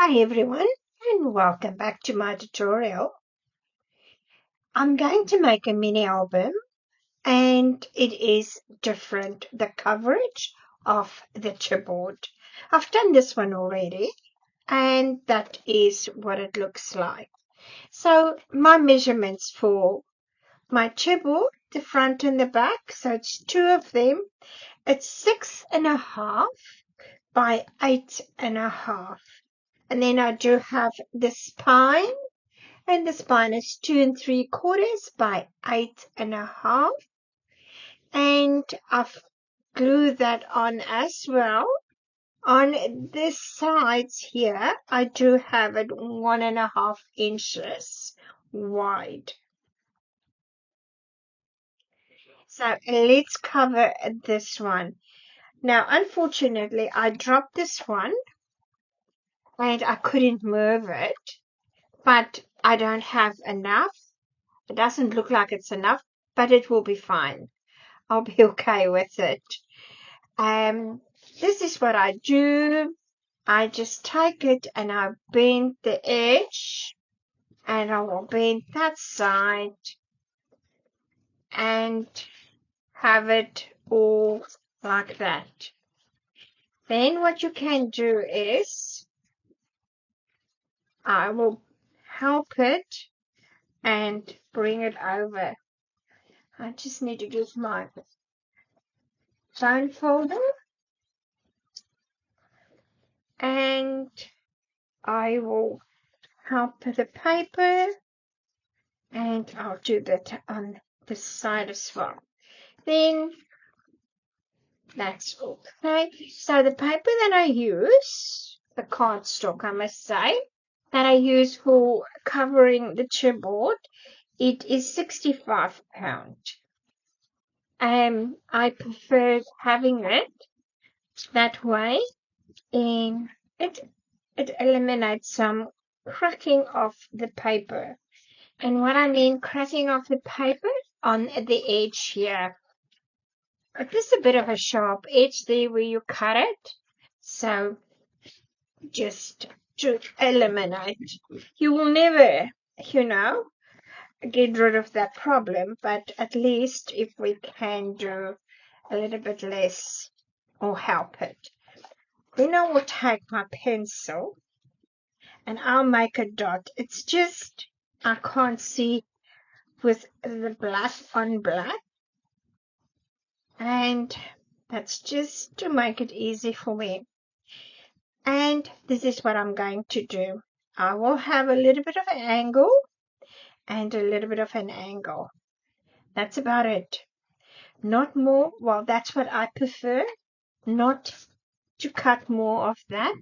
Hi everyone and welcome back to my tutorial. I'm going to make a mini album and it is different, the coverage of the chipboard. I've done this one already and that is what it looks like. So my measurements for my chipboard, the front and the back, so it's two of them. It's 6.5 by 8.5. And then I do have the spine. And the spine is 2 3/4 by 8.5. And I've glued that on as well. On this sides here, I do have it 1.5 inches wide. So let's cover this one. Now, unfortunately, I dropped this one and I couldn't move it, but I don't have enough. It doesn't look like it's enough, but it will be fine. I'll be okay with it. This is what I do. I just take it and I bend the edge and I will bend that side and have it all like that. Then what you can do is I will help it and bring it over. I just need to use my phone folder and I will help the paper and I'll do that on this side as well. Then that's okay. So the paper that I use, the cardstock I must say, that I use for covering the chipboard, it is 65 pound. I prefer having it that way, and it eliminates some cracking of the paper. And what I mean cracking of the paper on the edge here. There's a bit of a sharp edge there where you cut it. So just to eliminate. You will never, get rid of that problem, but at least if we can do a little bit less or help it. Then I will take my pencil and I'll make a dot. It's just I can't see with the black on black, and that's just to make it easy for me. And this is what I'm going to do. I will have a little bit of an angle and a little bit of an angle. That's about it. Not more. Well, that's what I prefer. Not to cut more of that.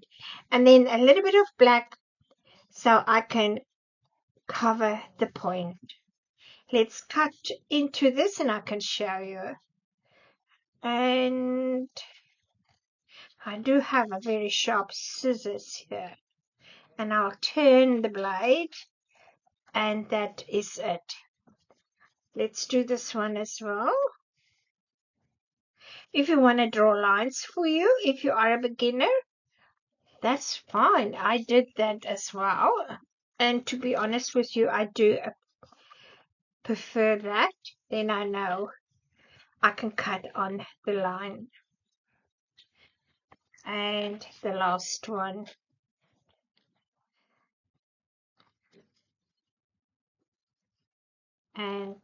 And then a little bit of black so I can cover the point. Let's cut into this and I can show you. And I do have a very sharp scissors here. And I'll turn the blade and that is it. Let's do this one as well. If you want to draw lines for you, if you are a beginner, that's fine. I did that as well. And to be honest with you, I do prefer that. Then I know I can cut on the line. And the last one. And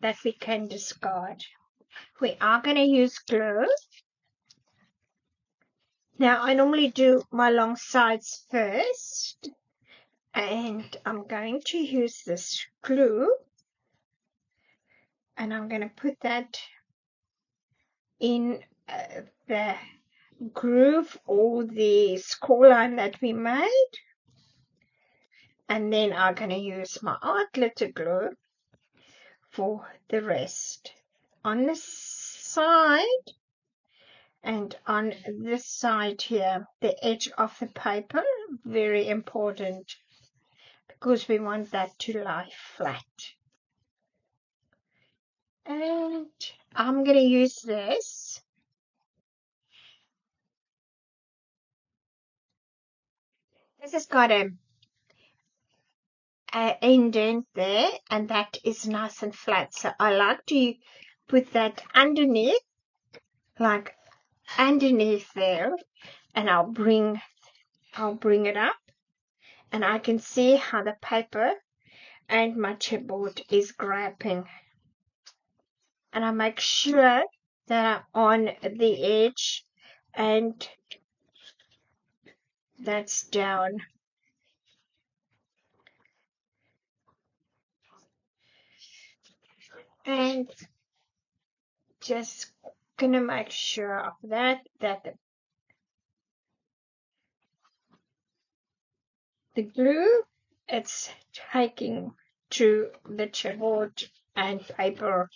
that we can discard. We are going to use glue. Now, I normally do my long sides first. And I'm going to use this glue. And I'm going to put that in the groove or the score line that we made. And then I'm going to use my art glitter glue for the rest. On this side and on this side here, the edge of the paper, very important because we want that to lie flat. And I'm going to use this This has got a indent there, and that is nice and flat. So I like to put that underneath, like underneath there, and I'll bring it up, and I can see how the paper and my chipboard is grabbing. And I make sure that I'm on the edge and that's down. And just gonna make sure of that the glue, it's taking to the chipboard and paper.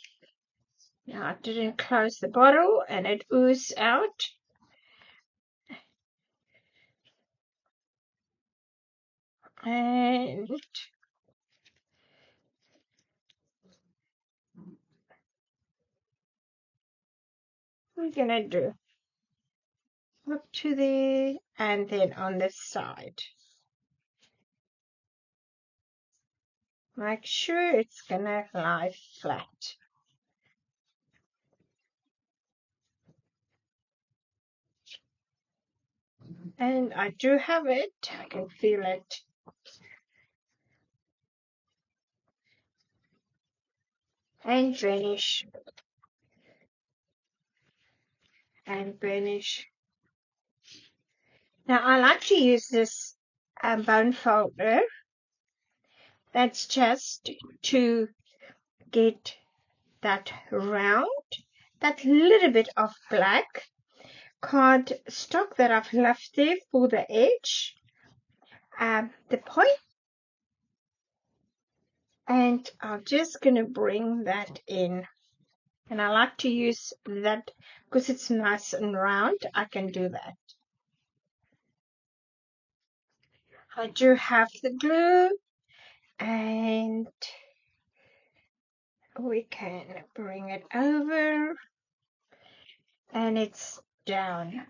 Now I didn't close the bottle and it oozed out. And we're gonna do up to there and then on this side. Make sure it's gonna lie flat. And I do have it. I can feel it. And burnish. And burnish. Now I like to use this bone folder. That's just to get that round, that little bit of black card stock that I've left there for the edge, the point, and I'm just gonna bring that in. And I like to use that because it's nice and round. I can do that. I do have the glue, and we can bring it over, and it's down.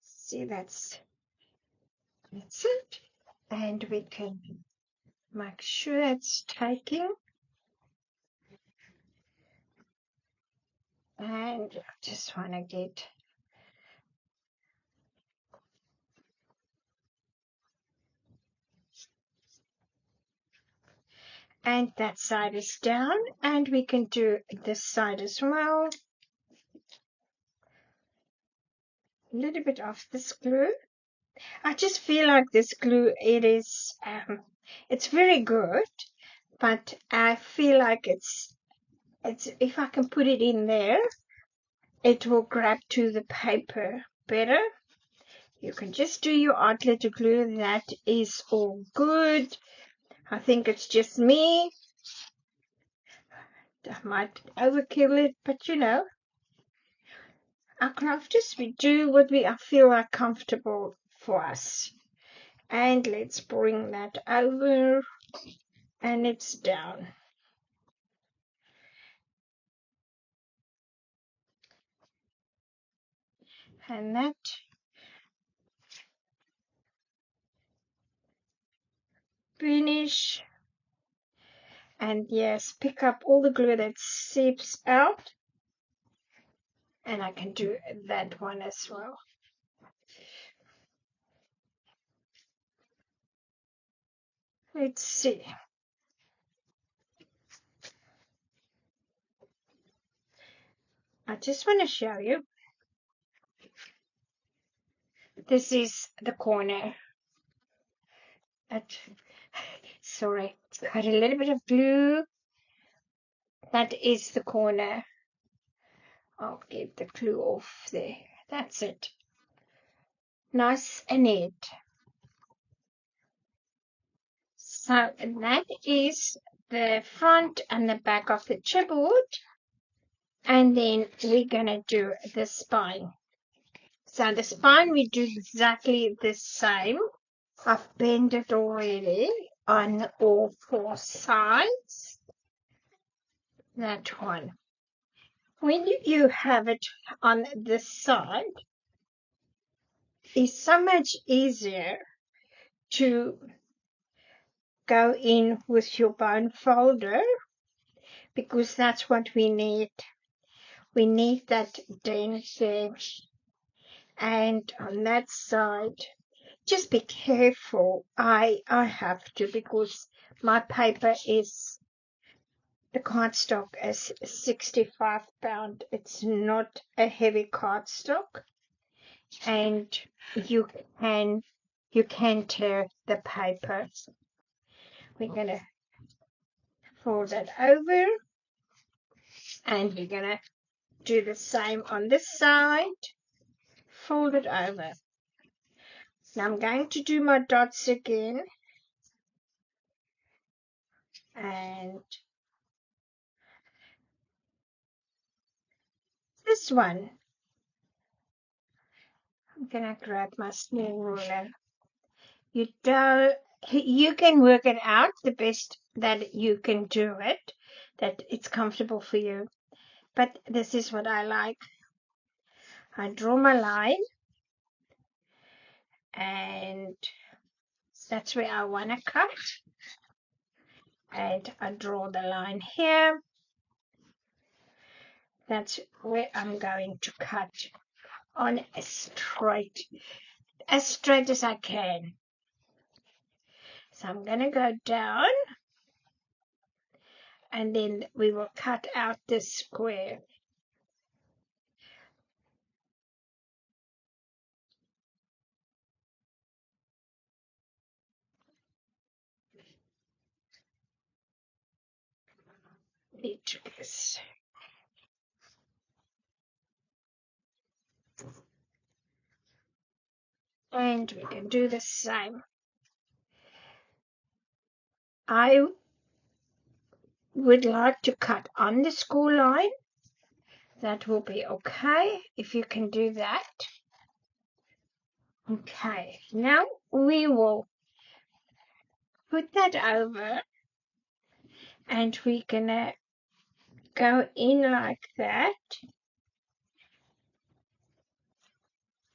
See, that's it. And we can make sure it's taking. And I just want to get and that side is down, and we can do this side as well. A little bit of this glue. I just feel like this glue, it's very good, but I feel like it's if I can put it in there, it will grab to the paper better. You can just do your art glitter glue. That is all good. I think it's just me. I might overkill it, but you know, our crafters, we do what I feel like comfortable for us. And let's bring that over, and it's down. And that finish. And yes, pick up all the glue that seeps out. And I can do that one as well. Let's see. I just want to show you. This is the corner. Sorry, it's got a little bit of glue. That is the corner. I'll get the glue off there. That's it. Nice and neat. So that is the front and the back of the chipboard. And then we're going to do the spine. So the spine we do exactly the same. I've bent it already on all four sides. That one. When you have it on this side, it's so much easier to go in with your bone folder because that's what we need. We need that dent there. And on that side, just be careful. I have to because my paper is, the cardstock is 65 pound. It's not a heavy cardstock, and you can tear the paper. We're gonna fold it over, and we're gonna do the same on this side. Fold it over. Now I'm going to do my dots again, and this one, I'm gonna grab my small ruler. You can work it out the best that you can do it, that it's comfortable for you. But this is what I like. I draw my line, and that's where I want to cut. And I draw the line here. That's where I'm going to cut on as straight as I can. So I'm going to go down, and then we will cut out this square. And we can do the same. I would like to cut on the school line. That will be okay if you can do that. Okay, now we will put that over, and we're gonna go in like that.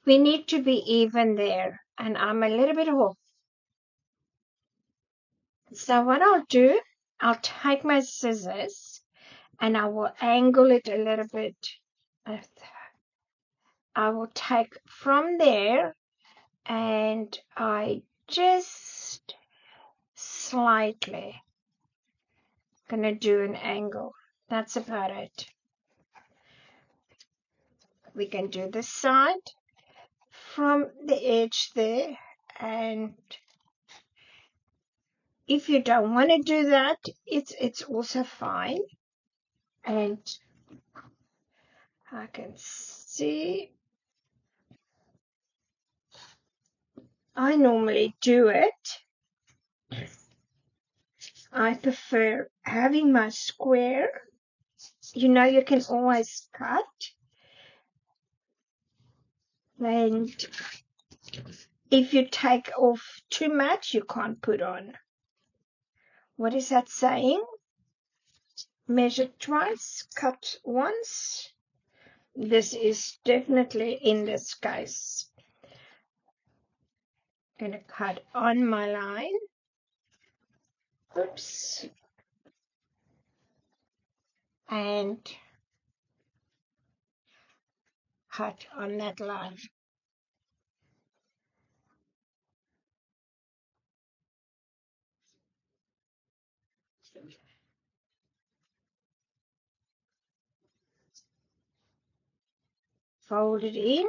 We need to be even there, and I'm a little bit off. So what I'll do, I'll take my scissors and I will angle it a little bit. I will take from there, and I just slightly gonna do an angle. That's about it. We can do this side from the edge there, and if you don't want to do that, it's also fine. And I can see I normally do it. I prefer having my square. You know, you can always cut, and if you take off too much, you can't put on. What is that saying? Measure twice, cut once. This is definitely in this case. I'm going to cut on my line. Oops. And cut on that line. Fold it in.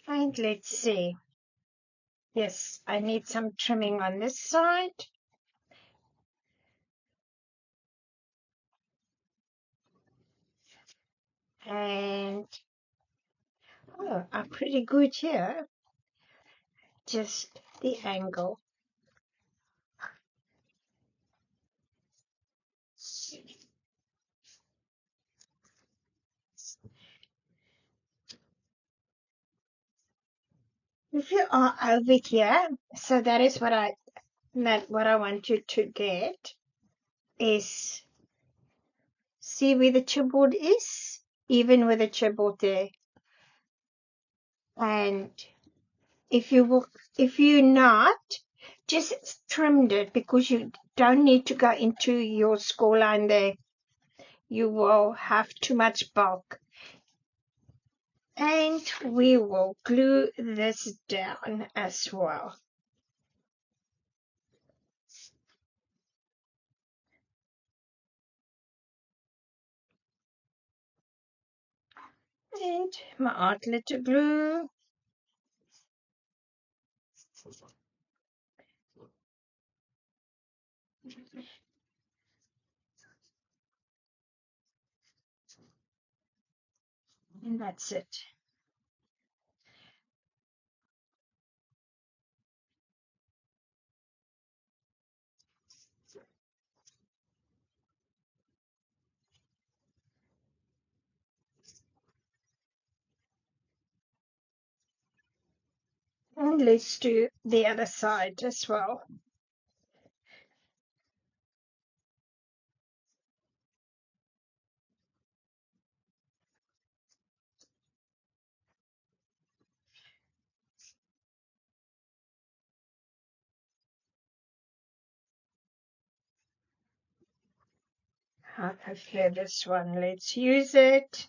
And let's see. Yes, I need some trimming on this side. And I'm pretty good here. Just the angle. If you are over here, so that is what I want you to get is, see where the chipboard is, even with the chipboard there. And if you're not, just trimmed it, because you don't need to go into your score line there. You will have too much bulk. And we will glue this down as well. And my art glitter glue. And that's it. And let's do the other side as well. I'll clear this one. Let's use it.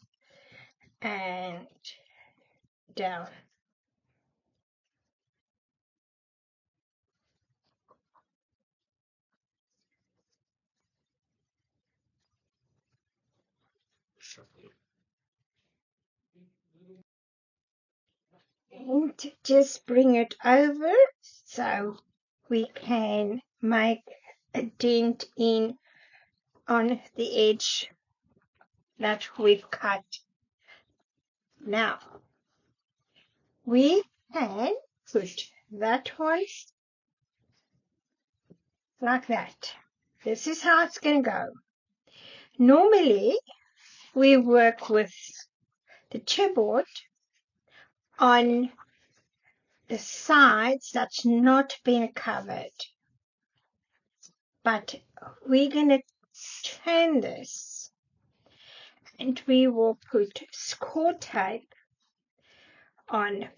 And down. And just bring it over so we can make a dent in on the edge that we've cut. Now we can put that one like that. This is how it's going to go. Normally we work with the chipboard on the sides that's not been covered, but we're going to turn this and we will put score tape on.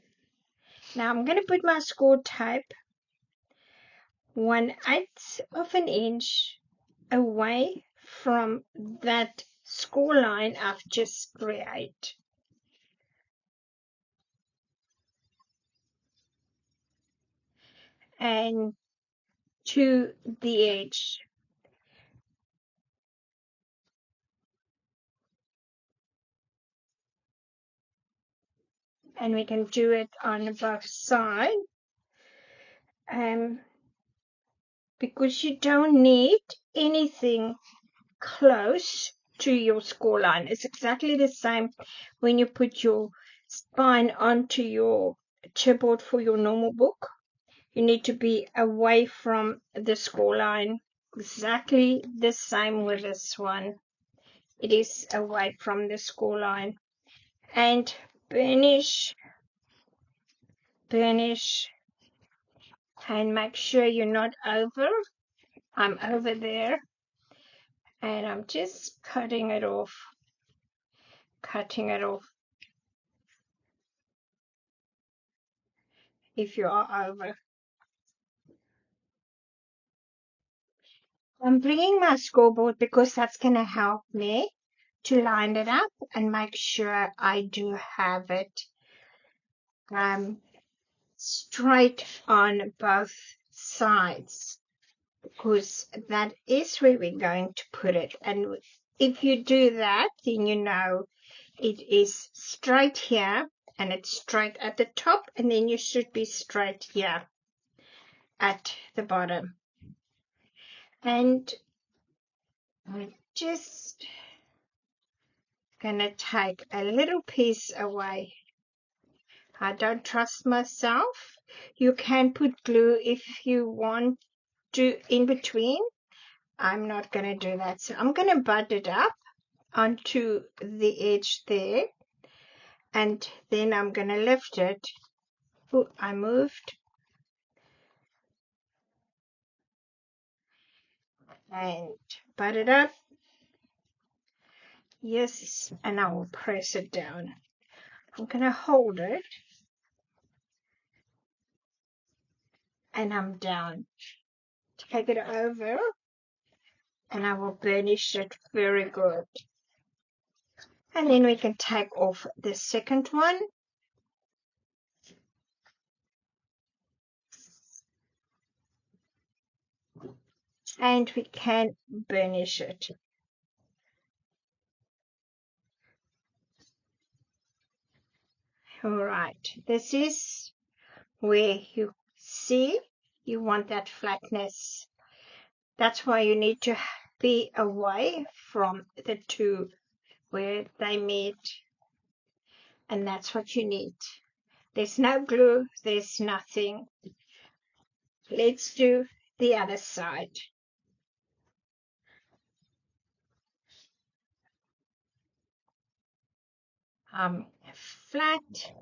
Now I'm going to put my score tape 1/8 of an inch away from that score line I've just created. And to the edge. And we can do it on both sides. Because you don't need anything close to your score line. It's exactly the same when you put your spine onto your chipboard for your normal book. You need to be away from the score line. Exactly the same with this one. It is away from the score line. And burnish, and make sure you're not over. I'm over there. And I'm just cutting it off. If you are over. I'm bringing my scoreboard because that's going to help me to line it up and make sure I do have it straight on both sides, because that is where we're going to put it. And if you do that, then you know it is straight here and it's straight at the top, and then you should be straight here at the bottom. And I'm just gonna take a little piece away. I don't trust myself. You can put glue if you want to in between. I'm not gonna do that. So I'm gonna butt it up onto the edge there, and then I'm gonna lift it Oh, I moved. And butt it up. Yes, and I will press it down. I'm going to hold it, and I'm down. Take it over, and I will burnish it very good. And then we can take off the second one. And we can burnish it. All right, this is where you see you want that flatness. That's why you need to be away from the two where they meet. And that's what you need. There's no glue, there's nothing. Let's do the other side. Flat,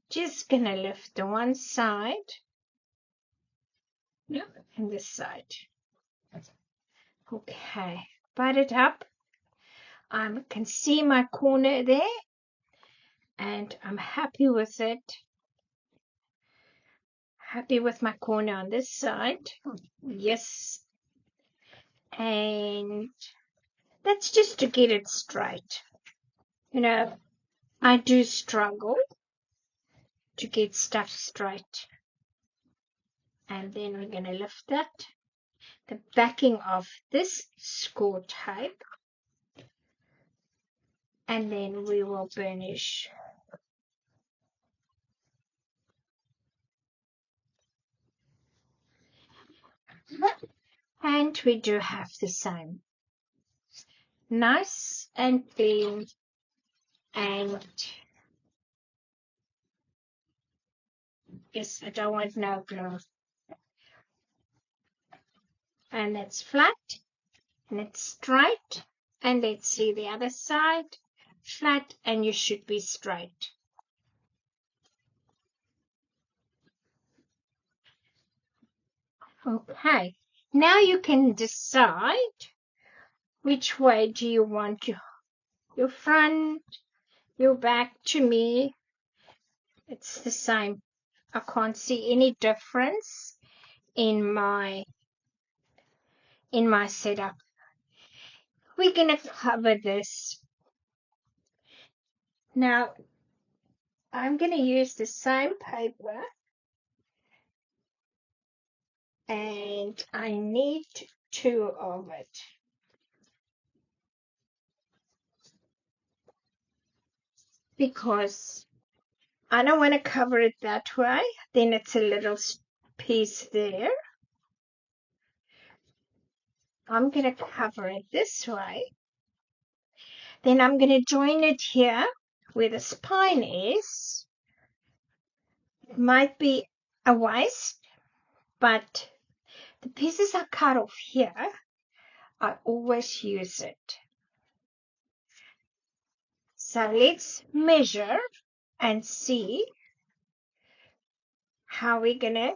just gonna lift the one side, no, and this side. Okay, butt it up. I can see my corner there, and I'm happy with it. Happy with my corner on this side. Yes, and that's just to get it straight. You know, I do struggle to get stuff straight. And then we're going to lift that, the backing of this score tape, and then we will burnish. And we do have the same. Nice and clean, and yes, I don't want no glue. And it's flat, and it's straight, and let's see the other side. Flat, and you should be straight. Okay, now you can decide which way do you want your front, your back. To me, it's the same. I can't see any difference in my setup. We're gonna cover this. Now, I'm gonna use the same paper, and I need 2 of it. Because I don't want to cover it that way. Then it's a little piece there. I'm going to cover it this way. Then I'm going to join it here where the spine is. It might be a waist, but the pieces I cut off here, I always use it. So let's measure and see how we're going to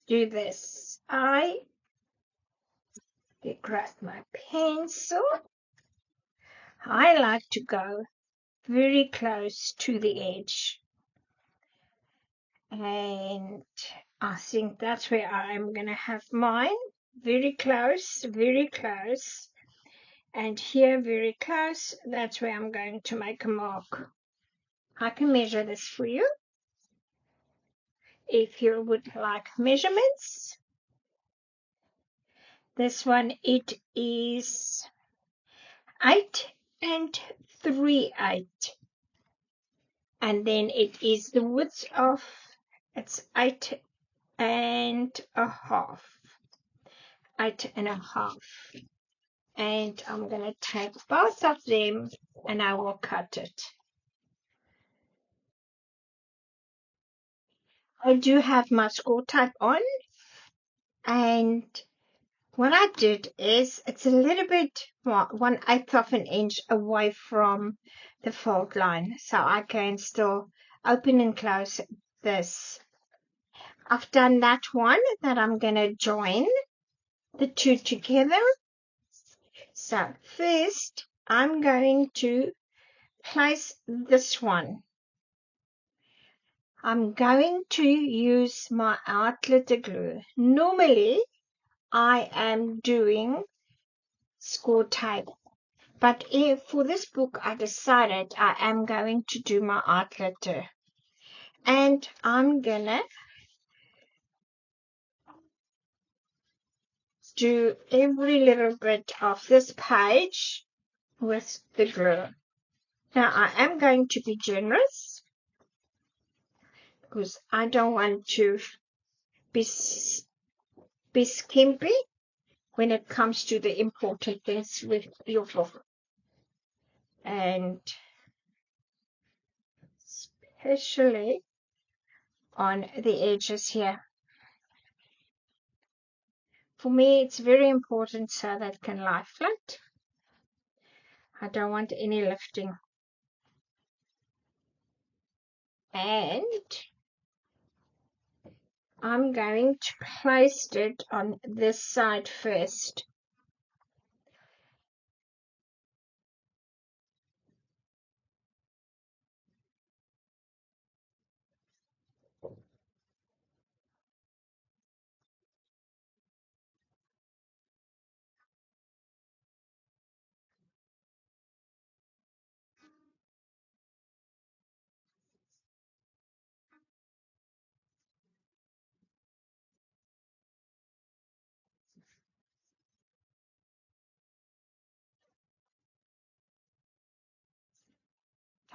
do this. I grab my pencil. I like to go very close to the edge. And I think that's where I'm going to have mine. Very close, very close. And here, very close, that's where I'm going to make a mark. I can measure this for you if you would like measurements. This one, it is 8 and 3/8. And then it is the width of, it's 8 and a half. 8 and a half. And I'm going to take both of them and I will cut it. I do have my score tape on, and what I did is it's a little bit more, 1/8 of an inch away from the fold line, so I can still open and close this. I've done that one that I'm going to join the two together. So first I'm going to place this one. I'm going to use my outlet glue. Normally I am doing score tape, but if for this book I decided I am going to do my outlet, and I'm gonna do every little bit of this page with the glue. Now I am going to be generous because I don't want to be skimpy when it comes to the important things with your book, and especially on the edges here. For me, it's very important so that it can lie flat. I don't want any lifting. And I'm going to place it on this side first.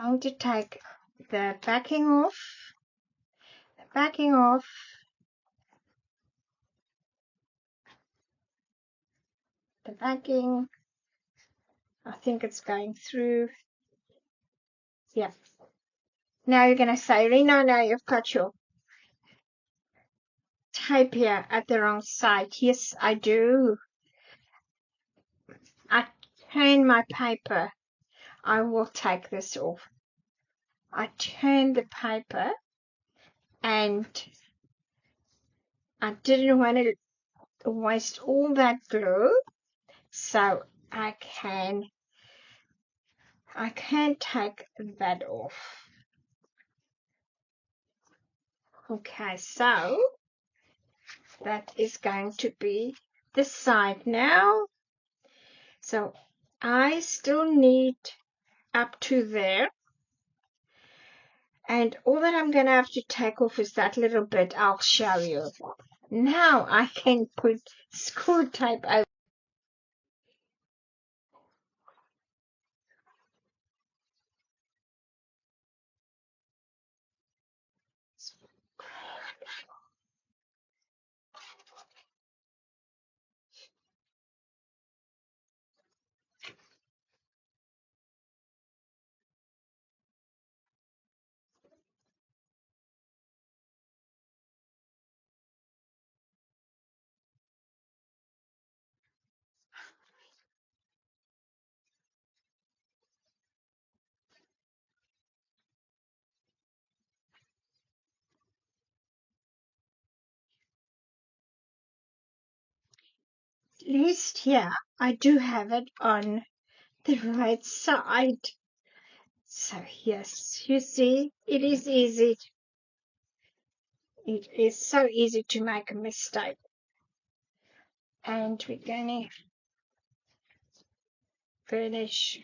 I'm going to take the backing off, the backing. I think it's going through. Yeah. Now you're going to say, Rina, now you've got your tape here at the wrong side. Yes, I do. I turn my paper. I will take this off. I turn the paper and I didn't want to waste all that glue, so I can take that off. Okay, so that is going to be this side now. So I still need up to there, and all that I'm going to have to take off is that little bit. I'll show you. Now I can put screw tape over. At least here I do have it on the right side. So yes, you see, it is easy. It is so easy to make a mistake. And we're going to finish,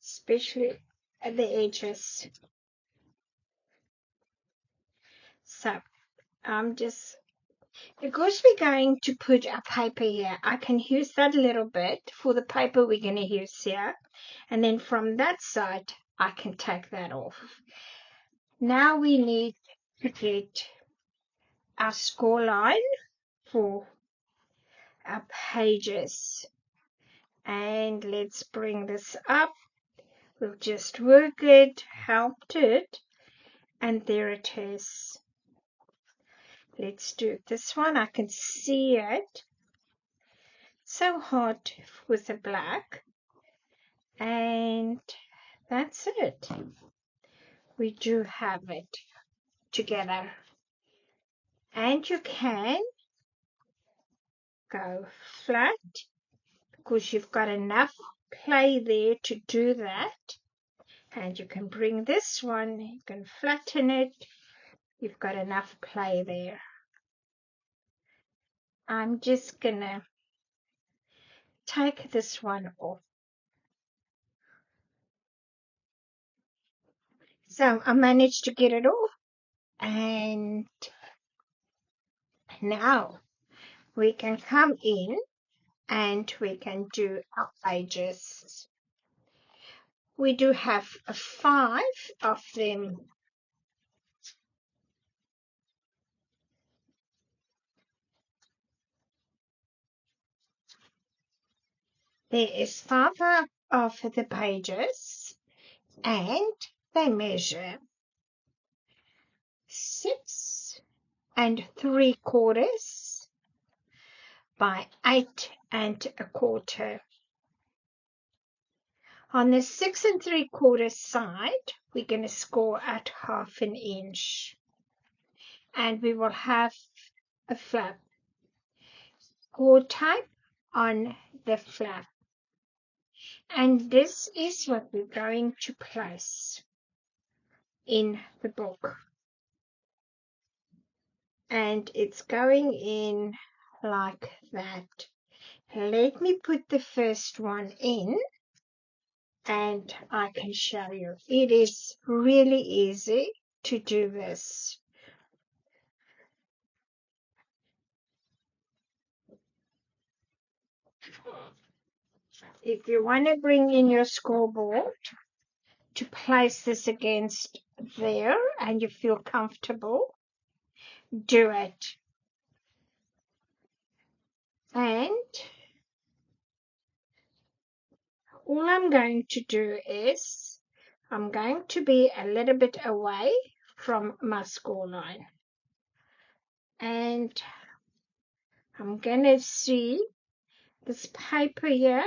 especially at the edges. So I'm just, because we're going to put our paper here, I can use that little bit for the paper we're going to use here. And then from that side, I can take that off. Now we need to get our score line for our pages. And let's bring this up. We'll just work it, helped it, and there it is. Let's do this one. I can see it. So hard with the black. And that's it. We do have it together. And you can go flat because you've got enough play there to do that. And you can bring this one, you can flatten it. You've got enough play there. I'm just gonna take this one off. So I managed to get it off. And now we can come in and we can do our pages. We do have 5 of them. There is 5 of the pages, and they measure 6 3/4 by 8 1/4. On the 6 3/4 side, we're going to score at 1/2 inch, and we will have a flap. Score type on the flap, and this is what we're going to place in the book. And it's going in like that. Let me put the first one in and I can show you. It is really easy to do this. If you want to bring in your scoreboard to place this against there and you feel comfortable, do it. And all I'm going to do is I'm going to be a little bit away from my score line. And I'm going to see this paper here.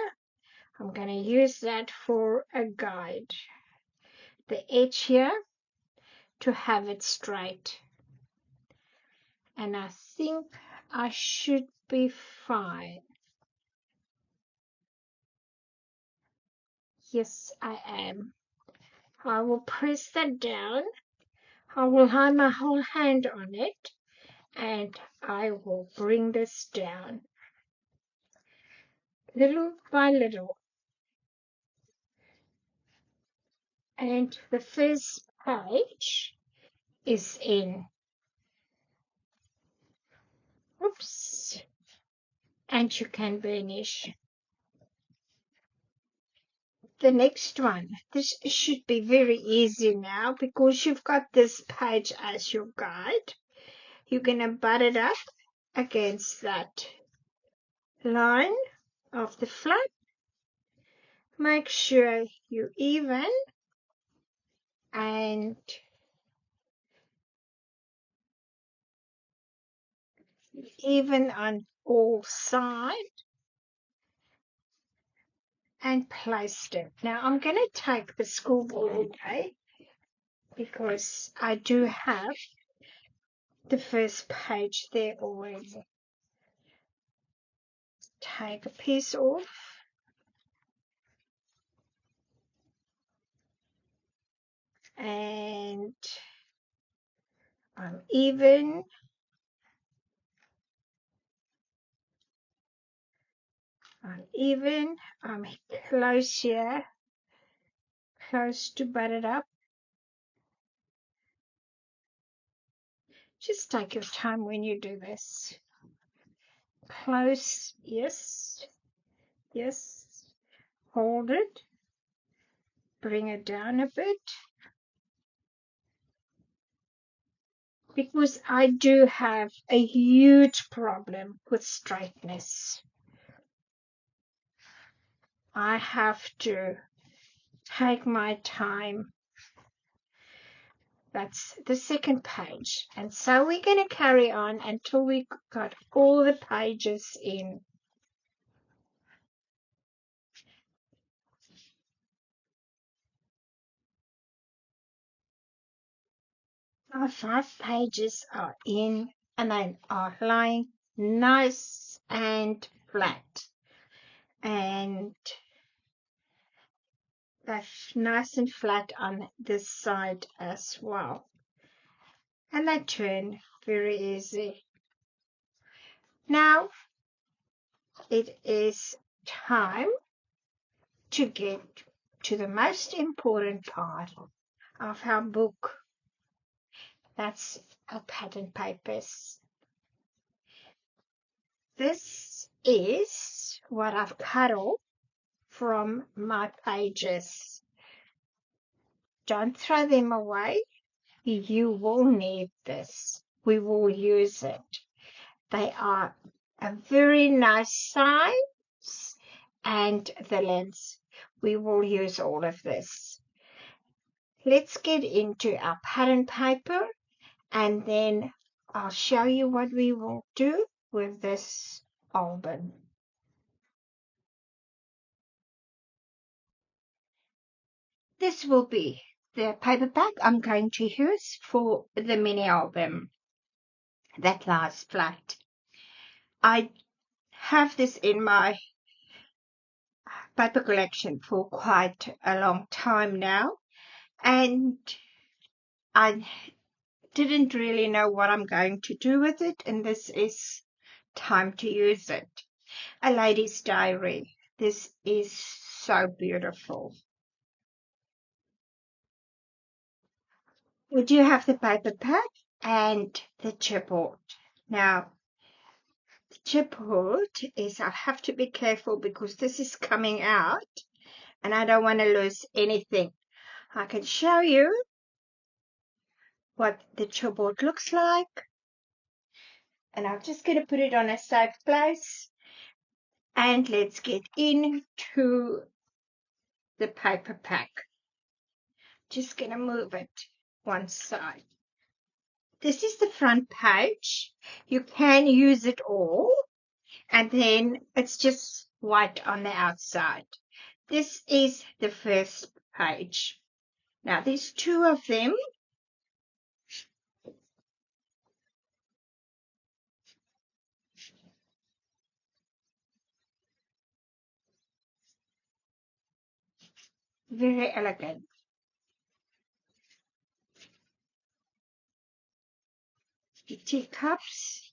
I'm going to use that for a guide. The edge here to have it straight. And I think I should be fine. Yes, I am. I will press that down. I will have my whole hand on it. And I will bring this down. Little by little. And the first page is in. Oops. And you can burnish. The next one. This should be very easy now because you've got this page as your guide. You're going to butt it up against that line of the flap. Make sure you're even and even on all sides. And placed it. Now I'm going to take the scoreboard away because I do have the first page there already. Take a piece off. And I'm even. I'm close here. Close to butt it up. Just take your time when you do this. Close, yes, yes. Hold it. Bring it down a bit. Because I do have a huge problem with straightness. I have to take my time That's the second page. And so we're going to carry on until we got all the pages in. Our 5 pages are in and they are lying nice and flat. And they're nice and flat on this side as well. And they turn very easy. Now it is time to get to the most important part of our book. That's our pattern papers. This is what I've cut off from my pages. Don't throw them away. You will need this. We will use it. They are a very nice size and the length. We will use all of this. Let's get into our pattern paper and then I'll show you what we will do with this album. This will be the paperback I'm going to use for the mini album that lies flat. I have this in my paper collection for quite a long time now, and I didn't really know what I'm going to do with it, and this is time to use it. A lady's diary. This is so beautiful. We do have the paperback and the chipboard. Now, the chipboard is, I have to be careful because this is coming out and I don't want to lose anything. I can show you what the chipboard looks like. And I'm just going to put it on a safe place. And let's get into the paperback. Just going to move it one side. This is the front page. You can use it all. And then it's just white on the outside. This is the first page. Now, there's 2 of them. Very elegant. The teacups.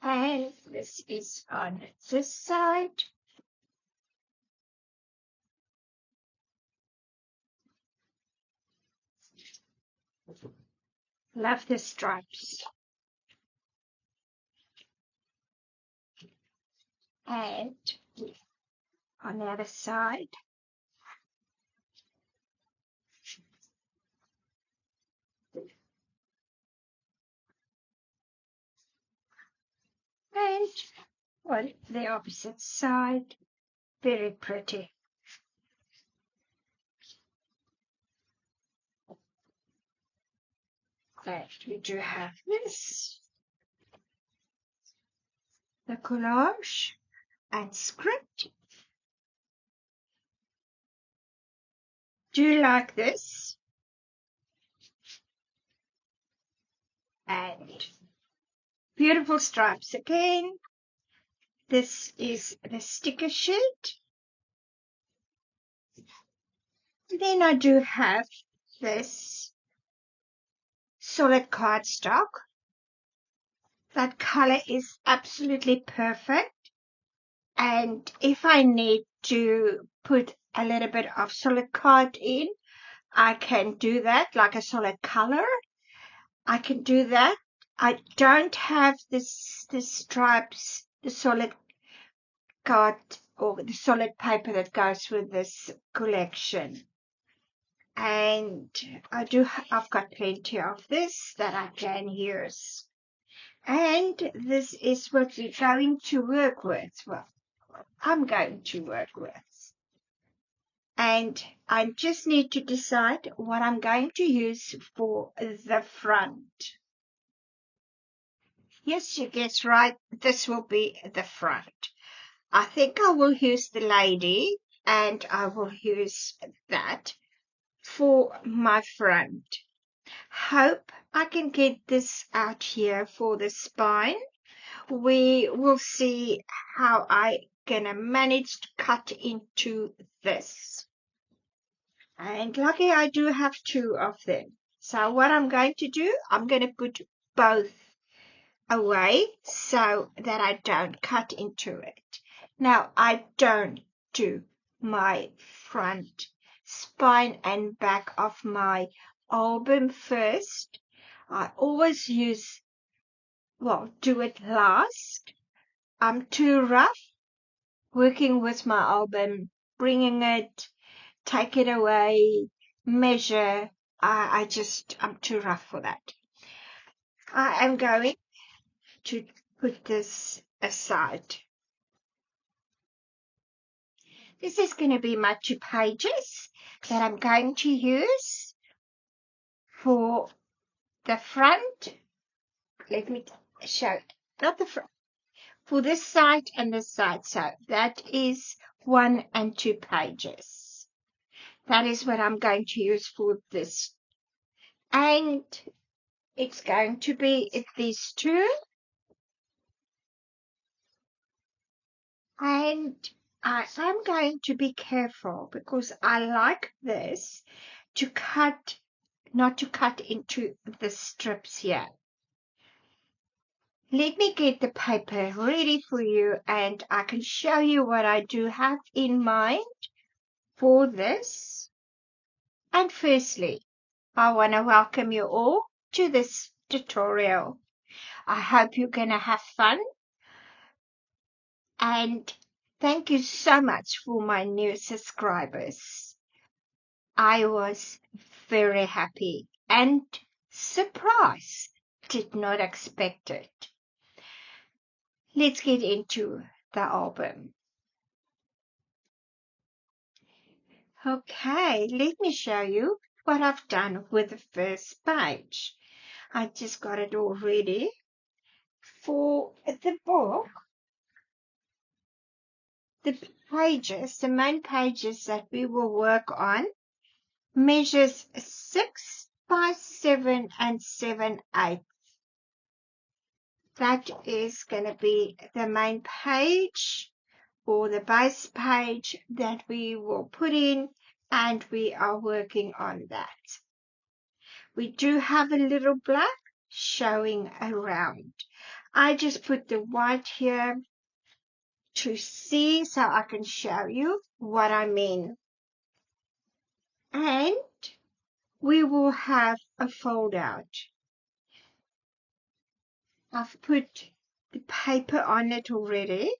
And this is on this side. Love the stripes. And on the other side. And on the opposite side. Very pretty. And we do have this. The collage and script. Do you like this? And beautiful stripes again. This is the sticker sheet. Then I do have this solid cardstock. That color is absolutely perfect. And if I need to put a little bit of solid card in, I can do that, like a solid color. I can do that. I don't have the stripes, the solid card or the solid paper that goes with this collection. And I've got plenty of this that I can use. And this is what we're going to work with. Well, I'm going to work with. And I just need to decide what I'm going to use for the front. Yes, you guessed right. This will be the front. I think I will use the lady and I will use that for my front. Hope I can get this out here for the spine. We will see how I gonna manage to cut into this. And lucky I do have two of them. So what I'm going to do, I'm going to put both away so that I don't cut into it. Now I don't do my front spine and back of my album first. I always do it last. I'm too rough working with my album, bringing it, take it away, measure. I'm too rough for that. I am going to put this aside. This is going to be my 2 pages that I'm going to use for the front. Let me show it. Not the front. For this side and this side. So that is 1 and 2 pages. That is what I'm going to use for this. And it's going to be these two. And I am going to be careful because I like this to cut, not to cut into the strips here. Let me get the paper ready for you and I can show you what I do have in mind for this. And firstly, I want to welcome you all to this tutorial. I hope you're going to have fun. And thank you so much for my new subscribers. I was very happy and surprised. Did not expect it. Let's get into the album. Okay, let me show you what I've done with the first page. I just got it all ready for the book. The pages, the main pages that we will work on, measures 6 by 7 and 7/8. That is going to be the main page or the base page that we will put in, and we are working on that. We do have a little black showing around. I just put the white here to see so I can show you what I mean. And we will have a fold out. I've put the paper on it already.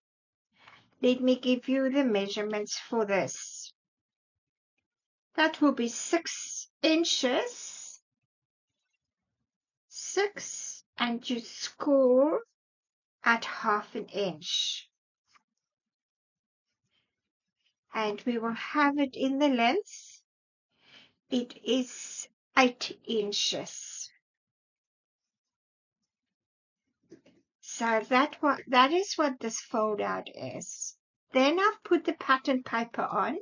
Let me give you the measurements for this. That will be 6 inches. 6, and you score at 1/2 inch. And we will have it in the length. It is 8 inches. So that is what this fold out is. Then I've put the pattern paper on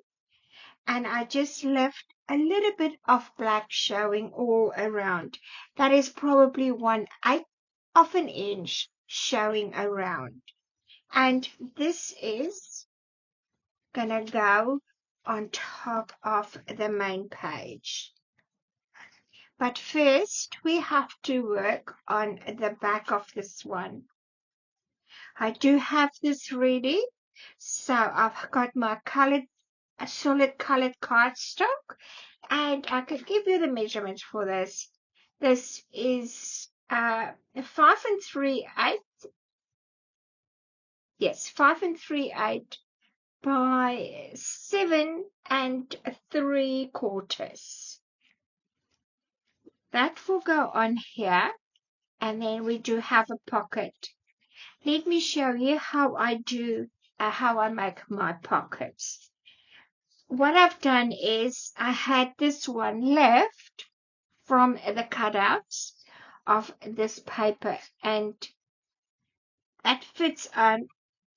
and I just left a little bit of black showing all around. That is probably 1/8 of an inch showing around. And this is gonna go on top of the main page. But first we have to work on the back of this one. I do have this ready, so I've got my solid colored cardstock, and I could give you the measurements for this. This is 5 3/8. Yes, 5 3/8 by 7 3/4. That will go on here, and then we do have a pocket. Let me show you how I do how I make my pockets. What I've done is I had this one left from the cutouts of this paper, and that fits on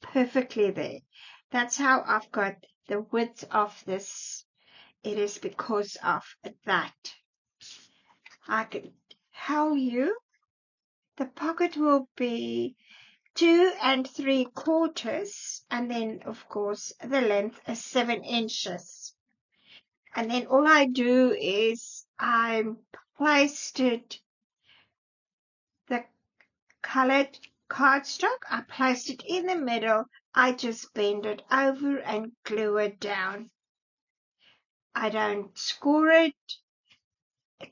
perfectly there. That's how I've got the width of this. It is because of that. I can tell you the pocket will be 2 3/4, and then of course the length is 7 inches. And then all I do is I placed it, the colored cardstock, I placed it in the middle. I just bend it over and glue it down. I don't score it.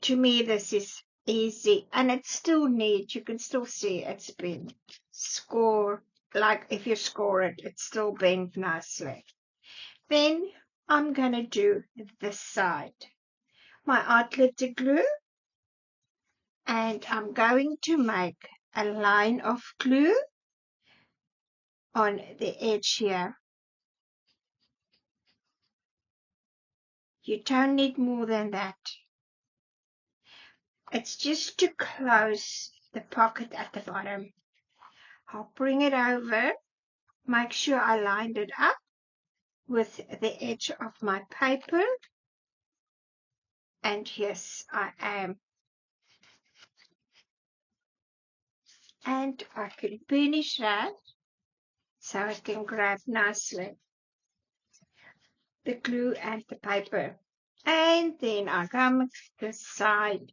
To me, this is easy, and it's still neat. You can still see it's been scored. Like if you score it, it's still bent nicely. Then I'm going to do this side. My art glitter glue, and I'm going to make a line of glue on the edge here. You don't need more than that. It's just to close the pocket at the bottom. I'll bring it over, make sure I lined it up with the edge of my paper. And yes, I am. And I can finish that so it can grab nicely the glue and the paper. And then I come this side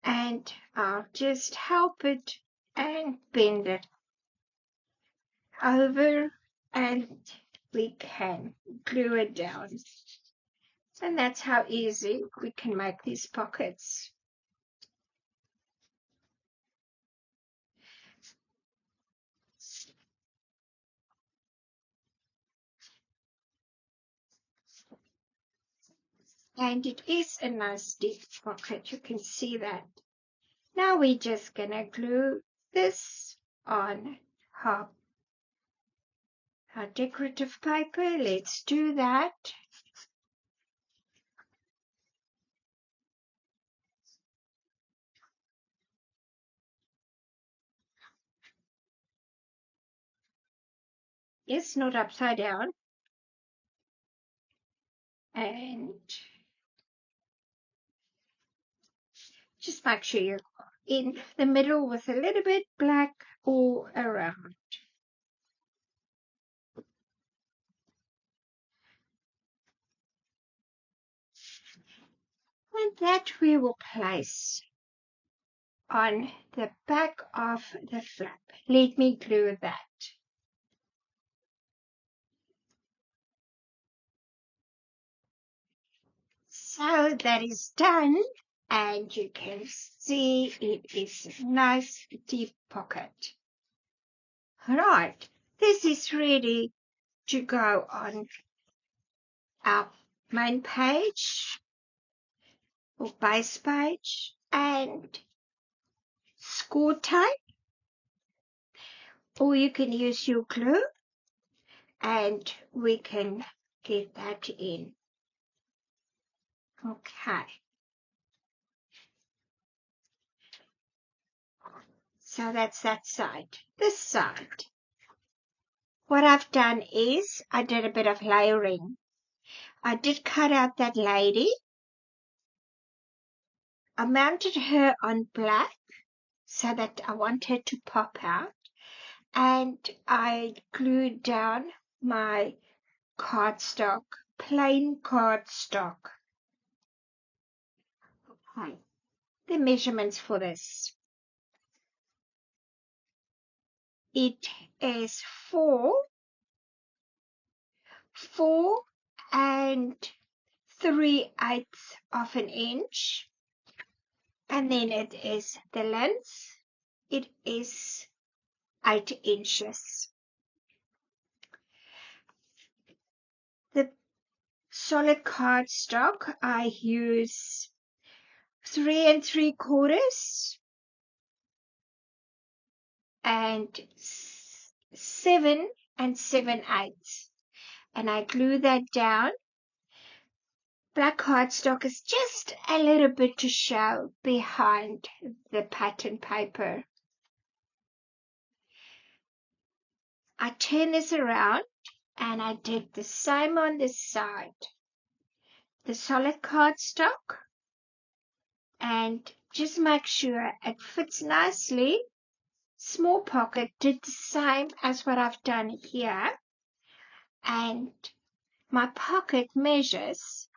and I'll just help it and bend it over, and we can glue it down. And that's how easy we can make these pockets. And it is a nice deep pocket, you can see that. Now we're just gonna glue this on our decorative paper. Let's do that. Yes, not upside down. And just make sure you're in the middle with a little bit black all around. And that we will place on the back of the flap. Let me glue that. So that is done, and you can see it is a nice deep pocket. Right, this is ready to go on our main page or base page, and score tape, or you can use your glue, and we can get that in. Okay. So that's that side. This side, what I've done is I did a bit of layering. I did cut out that lady. I mounted her on black so that I want her to pop out. And I glued down my cardstock, plain cardstock. Okay. The measurements for this. It is 4 3/8 of an inch, and then it is the length. It is 8 inches. The solid cardstock I use 3 3/4 and 7 7/8. And I glue that down. Black cardstock is just a little bit to show behind the pattern paper. I turn this around and I did the same on this side. The solid cardstock, and just make sure it fits nicely. Small pocket, did the same as what I've done here, and my pocket measures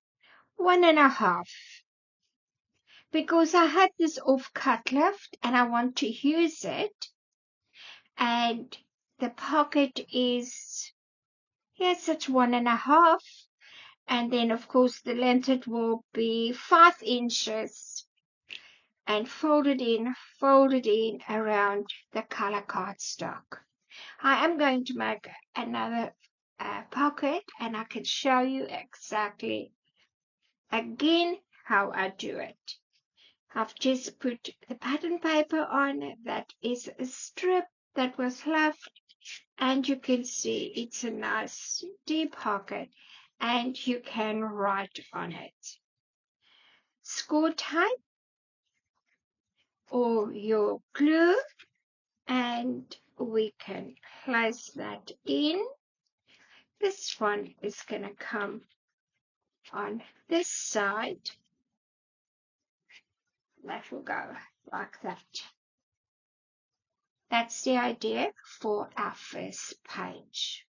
1.5 because I had this off cut left and I want to use it, and the pocket is, yes, it's 1.5, and then of course the length it will be 5 inches, and folded in around the color cardstock. I am going to make another pocket, and I can show you exactly again how I do it. I've just put the pattern paper on. That is a strip that was left, and you can see it's a nice deep pocket, and you can write on it. Score tape or your glue, and we can place that in. This one is going to come on this side. That will go like that. That's the idea for our first page.